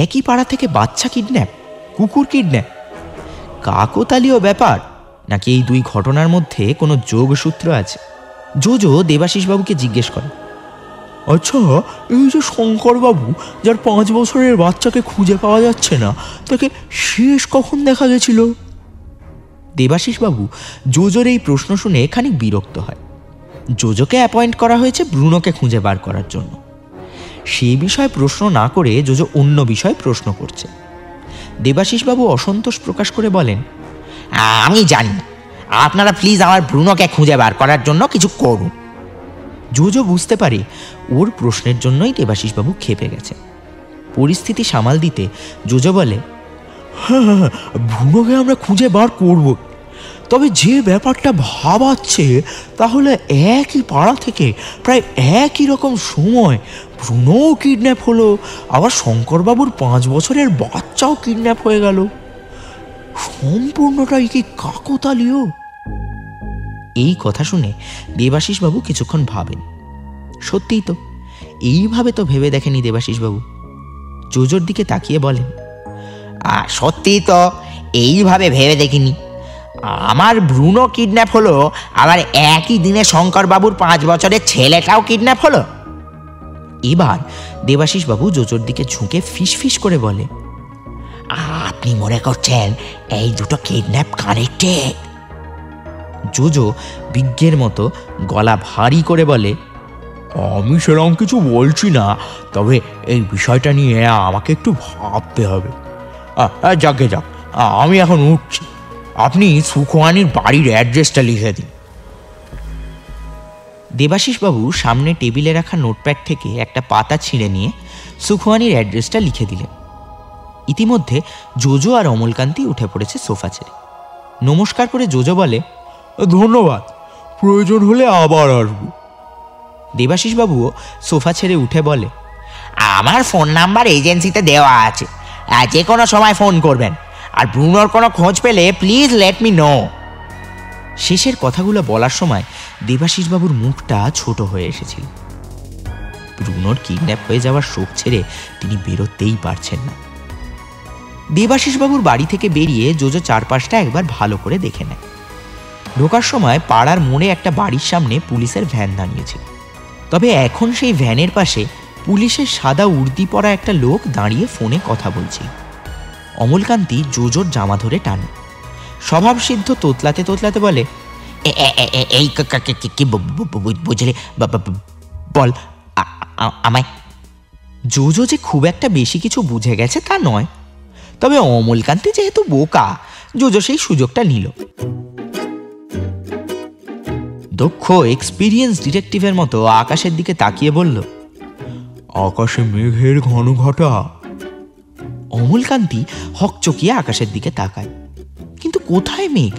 একই পাড়া থেকে বাচ্চা কিডন্যাপ, কুকুর কিডন্যাপ, কাকতালীয় ব্যাপার নাকি এই দুই ঘটনার মধ্যে কোনো যোগসূত্র আছে? জোজো দেবাশিসবাবুকে জিজ্ঞেস করে, আচ্ছা, এই যে শঙ্করবাবু যার 5 বছরের বাচ্চাকে খুঁজে পাওয়া যাচ্ছে না, তাকে শেষ কখন দেখা গেছিল? দেবাশিসবাবু জোজোর এই প্রশ্ন শুনে খানিক বিরক্ত হয়। জোজোকে অ্যাপয়েন্ট করা হয়েছে ব্রুনোকে খুঁজে বার করার জন্য। সেই বিষয়ে প্রশ্ন না করে জোজো অন্য বিষয়ে প্রশ্ন করছে। দেবাশিসবাবু অসন্তোষ প্রকাশ করে বলেন, আমি জানি না, আপনারা প্লিজ আমার ব্রুনোকে খুঁজে বার করার জন্য কিছু করুন। জোজো বুঝতে পারে ওর প্রশ্নের জন্যই দেবাশিসবাবু ক্ষেপে গেছে। পরিস্থিতি সামাল দিতে জোজো বলে, হ্যাঁ, ব্রুনোকে আমরা খুঁজে বার করব, তবে যে ব্যাপারটা ভাবাচ্ছে তাহলে একই পাড়া থেকে প্রায় একই রকম সময় ব্রুনোও কিডন্যাপ হলো, আবার শঙ্করবাবুর 5 বছরের বাচ্চাও কিডন্যাপ হয়ে গেল। সম্পূর্ণটাই কি কাকতালীয়? এই কথা শুনে দেবাশিসবাবু কিছুক্ষণ ভাবেন। সত্যিই তো, এইভাবে তো ভেবে দেখেনি দেবাশিসবাবু। জোজোর দিকে তাকিয়ে বলেন, সত্যিই তো এইভাবে ভেবে দেখিনি। আমার ব্রুনো কিডন্যাপ হলো, আবার একই দিনে শঙ্করবাবুর 5 বছরের ছেলেটাও কিডন্যাপ হলো। এবার দেবাশিসবাবু জোজোর দিকে ঝুঁকে ফিসফিস করে বলে, আপনি মনে করছেন এই দুটো কিডন্যাপ কানেক্টেড? জোজো বিজ্ঞের মতো গলা ভারী করে বলে, আমি সেরকম কিছু বলছি না, তবে এই বিষয়টা নিয়ে আমাকে একটু ভাবতে হবে। যাকে যাক, আমি এখন উঠছি, আপনি সুখোয়ানির বাড়ির অ্যাড্রেসটা লিখে দিন। দেবাশিসবাবু সামনে টেবিলে রাখা নোটপ্যাড থেকে একটা পাতা ছিঁড়ে নিয়ে সুখোয়ানির অ্যাড্রেসটা লিখে দিলেন। ইতিমধ্যে জোজো আর অমলকান্তি উঠে পড়েছে সোফা ছেড়ে। নমস্কার করে জোজো বলে, ধন্যবাদ, প্রয়োজন হলে আবার আসবো। দেবাশিসবাবুও সোফা ছেড়ে উঠে বলে, আমার ফোন নাম্বার এজেন্সিতে দেওয়া আছে, যে কোনো সময় ফোন করবেন, আর ব্রুনোর কোনো খোঁজ পেলে প্লিজ লেট মি নো। শেষের কথাগুলো বলার সময় দেবাশিসবাবুর মুখটা ছোট হয়ে এসেছিল। ব্রুনোর কিডন্যাপ হয়ে যাওয়ার শোক ছেড়ে তিনি বেরোতেই পারছেন না। দেবাশিসবাবুর বাড়ি থেকে বেরিয়ে জোজো চারপাশটা একবার ভালো করে দেখে নেয়। ঢোকার সময় পাড়ার মোড়ে একটা বাড়ির সামনে পুলিশের ভ্যান দাঁড়িয়েছিল। তবে এখন সেই ভ্যানের পাশে পুলিশের সাদা উর্দি পরা একটা লোক দাঁড়িয়ে ফোনে কথা বলছিল। অমলকান্তি জোজোর জামা ধরে টানে। স্বভাবসিদ্ধ তোতলাতে তোতলাতে বলে, এই কি বুঝলি, বল আমায়। জোজো যে খুব একটা বেশি কিছু বুঝে গেছে তা নয়, তবে অমলকান্তি যেহেতু বোকা, জোজো সেই সুযোগটা নিল। দক্ষ এক্সপিরিয়েন্স ডিটেকটিভের মতো আকাশের দিকে তাকিয়ে বলল, আকাশে মেঘের ঘন ঘটা। অমলকান্তি হকচকিয়ে আকাশের দিকে তাকায়, কিন্তু কোথায় মেঘ?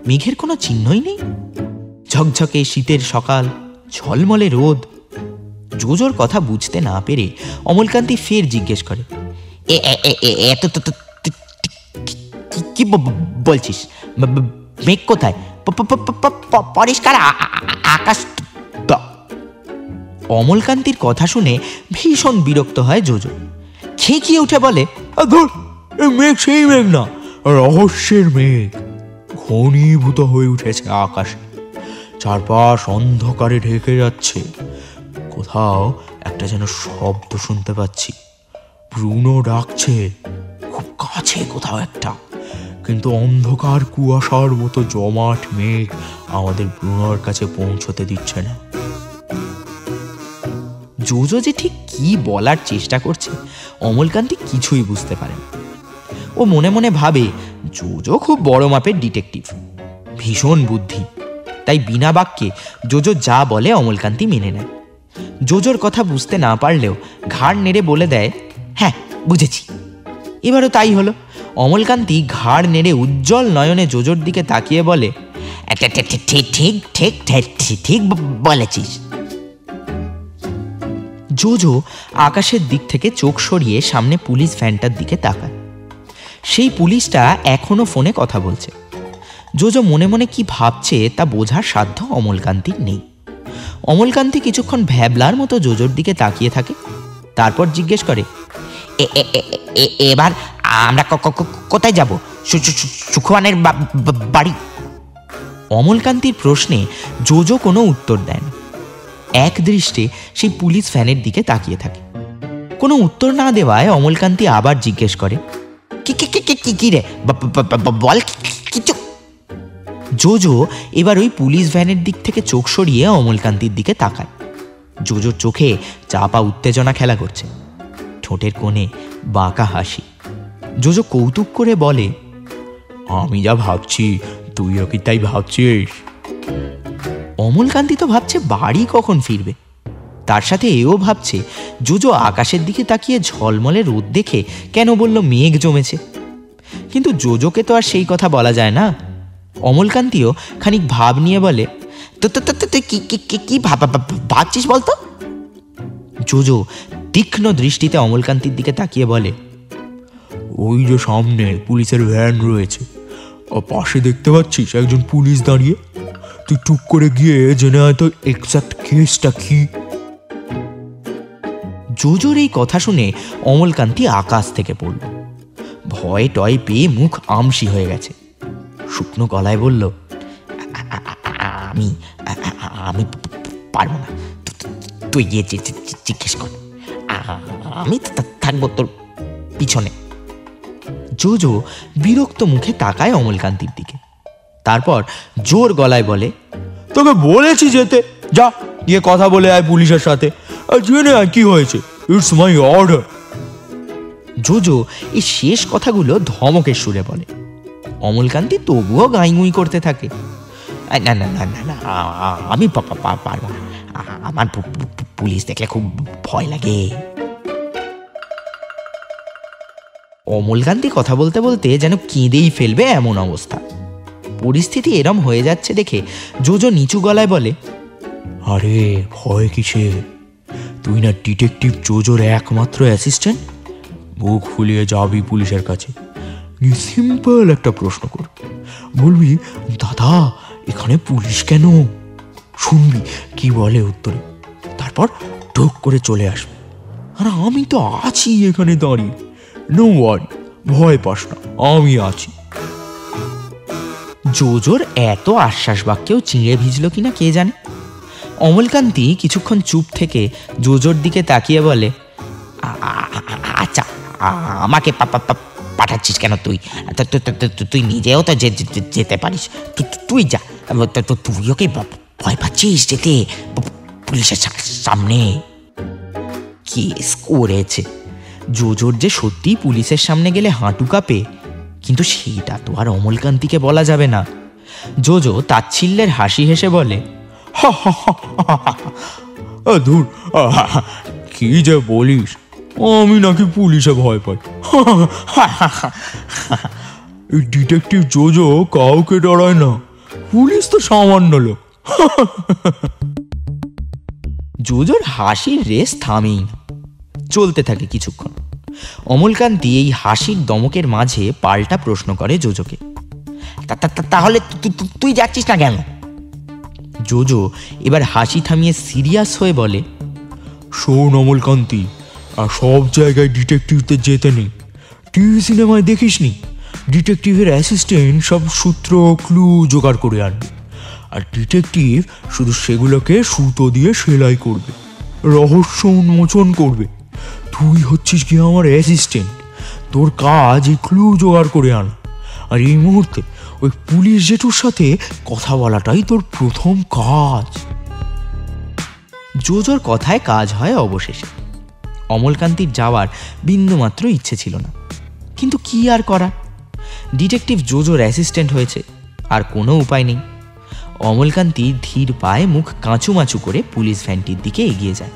মেঘের কোনো চিহ্নই নেই। ঝকঝকে শীতের সকাল, ঝলমলে রোদ। জোজোর কথা বুঝতে না পেরে অমলকান্তি ফের জিজ্ঞেস করে, কি বলছিস? মেঘ কোথায়? পরিষ্কার আকাশ। অমলকান্তির কথা শুনে ভীষণ বিরক্ত হয় জোজো। খেকিয়ে উঠে বলে, মেঘ সেই মেঘ না, রহস্যের মেঘ। ঘনীভূত হয়ে উঠেছে আকাশে, চারপাশ অন্ধকারে ঢেকে যাচ্ছে। কোথাও একটা যেন শব্দ শুনতে পাচ্ছি, ব্রুনো ডাকছে, খুব কাছে কোথাও একটা, কিন্তু অন্ধকার কুয়াশার মতো জমাট মেঘ আমাদের ব্রুনোর কাছে পৌঁছতে দিচ্ছে না। জোজো যে ঠিক কি বলার চেষ্টা করছে অমলকান্তি কিছুই বুঝতে পারেন। ও মনে মনে ভাবে জোজো খুব বড় মাপের ডিটেকটিভ, ভীষণ বুদ্ধি, তাই বিনা বাক্যে জোজো যা বলে অমলকান্তি মেনে নেয়। জোজোর কথা বুঝতে না পারলেও ঘাড় নেড়ে বলে দেয়, হ্যাঁ বুঝেছি। এবারও তাই হলো। অমলকান্তি ঘাড় নেড়ে উজ্জ্বল নয়নে জোজোর দিকে তাকিয়ে বলে, ঠিক বলেছিস। জোজো আকাশের দিক থেকে চোখ সরিয়ে সামনে পুলিশ ভ্যানটার দিকে তাকায়। সেই পুলিশটা এখনো ফোনে কথা বলছে। জোজো মনে মনে কি ভাবছে তা বোঝার সাধ্য অমলকান্তির নেই। অমলকান্তি কিছুক্ষণ ভ্যাবলার মতো জোজোর দিকে তাকিয়ে থাকে, তারপর জিজ্ঞেস করে, এবার আমরা কোথায় যাব? সুখওয়ানের বাড়ি? অমলকান্তির প্রশ্নে জোজো কোনো উত্তর দেন। এক দৃষ্টে সেই পুলিশ ভ্যানের দিকে তাকিয়ে থাকে। কোনো উত্তর না দেওয়ায় অমলকান্তি আবার জিজ্ঞেস করে, কি রে বল কিছু। জোজো এবার ওই পুলিশ ভ্যানের দিক থেকে চোখ সরিয়ে অমলকান্তির দিকে তাকায়। জোজোর চোখে চাপা উত্তেজনা খেলা করছে, ঠোঁটের কোণে বাঁকা হাসি। জোজো কৌতুক করে বলে, আমি যা ভাবছি তুইও কি তাই ভাবছিস? অমলকান্তি তো ভাবছে বাড়ি কখন ফিরবে, তার সাথে এও ভাবছে জোজো আকাশের দিকে তাকিয়ে ঝলমলে রোদ দেখে কেন বলল মেঘ জমেছে। কিন্তু জোজোকে তো আর সেই কথা বলা যায় না। অমলকান্তিও খানিক ভাব নিয়ে বলে, তুই কি ভাবছিস বলতো? জোজো তীক্ষ্ণ দৃষ্টিতে অমলকান্তির দিকে তাকিয়ে বলে, ওই যে সামনে পুলিশের ভ্যান রয়েছে, পাশে দেখতে পাচ্ছিস একজন পুলিশ দাঁড়িয়ে? তুই টুক করে গিয়ে জেনে হয়তো এক্সাক্ট কেসটা কি। জোজোর এই কথা শুনে অমলকান্তি আকাশ থেকে পড়ল। ভয় টয় পেয়ে মুখ আমসি হয়ে গেছে। শুকনো গলায় বলল, আমি পারবো না, তুই গিয়ে জিজ্ঞেস কর, আমি থাকবো তোর পিছনে। জোজো বিরক্ত মুখে তাকায় অমলকান্তির দিকে, তারপর জোর গলায় বলে, তোকে বলেছি যেতে, যা গিয়ে কথা বলে আয় পুলিশের সাথে, আর জেনে আয় কি হয়েছে। It's my order. জোজো এই শেষ কথাগুলো ধমকের সুরে বলে। অমলকান্তি তবুও গাইগুই করতে থাকে, না না না না না, আমি পারবো না, আমার পুলিশ দেখলে খুব ভয় লাগে। অমলকান্তি কথা বলতে বলতে যেন কেঁদেই ফেলবে এমন অবস্থা। পরিস্থিতি এরম হয়ে যাচ্ছে দেখে জোজো নিচু গলায় বলে, আরে ভয় কিসে? তুই না ডিটেকটিভ জোজোর একমাত্র অ্যাসিস্ট্যান্ট। বুক ফুলিয়ে যাবি পুলিশের কাছে, সিম্পল একটা প্রশ্ন কর, বলবি, দাদা এখানে পুলিশ কেন? শুনবি কি বলে উত্তরে, তারপর ঢোক করে চলে আসবি। আর আমি তো আছি এখানে দাঁড়িয়ে, নো ওয়ারি, ভয় পাস না, আমি আছি। জোজোর এত আশ্বাস বাক্যেও চিঁড়ে ভিজল কিনা কে জানে। অমলকান্তি কিছুক্ষণ চুপ থেকে জোজোর দিকে তাকিয়ে বলে, আচ্ছা আমাকে পাঠাচ্ছিস কেন? তুই নিজেও তো যেতে পারিস, তুই যা। তুই ওকে ভয় পাচ্ছিস যেতে পুলিশের সামনে? কেস করেছে। জোজোর যে সত্যি পুলিশের সামনে গেলে হাঁটু কাঁপে, কিন্তু সেটা তো আর অমলকান্তিকে বলা যাবে না। জোজো তাচ্ছিল্যের হাসি হেসে বলে, ধুর, কি যে বলিস, আমি নাকি পুলিশে ভয় পাই? এই ডিটেকটিভ জোজো কাউকে ডরায় না, পুলিশ তো সামান্য লোক। জোজোর হাসির রেস থামেই না, চলতে থাকে কিছুক্ষণ। অমলকান্তি এই হাসির দমকের মাঝে পাল্টা প্রশ্ন করে জোজোকে, তাহলে তুই যাচ্ছিস না কেন? জোজো এবার হাসি থামিয়ে সিরিয়াস হয়ে বলে, শোন অমলকান্তি, আর সব জায়গায় ডিটেকটিভদের যেতে নেই। টিভি সিনেমায় দেখিসনি, ডিটেকটিভের অ্যাসিস্ট্যান্ট সব সূত্র ক্লু জোগাড় করে আনবে, আর ডিটেকটিভ শুধু সেগুলোকে সুতো দিয়ে সেলাই করবে, রহস্য উন্মোচন করবে। তুই হচ্ছিস কি আমার অ্যাসিস্ট্যান্ট, তোর কাজ এই ক্লু জোগাড় করে আনা, আর এই মুহূর্তে ওই পুলিশ জেঠুর সাথে কথা বলাটাই তোর প্রথম কাজ। জোজোর কথায় কাজ হয় অবশেষে। অমলকান্তির যাওয়ার বিন্দুমাত্র ইচ্ছে ছিল না, কিন্তু কি আর করা, ডিটেকটিভ জোজোর অ্যাসিস্ট্যান্ট হয়েছে, আর কোনো উপায় নেই। অমলকান্তি ধীর পায়ে মুখ কাঁচুমাচু করে পুলিশ ভ্যানটির দিকে এগিয়ে যায়।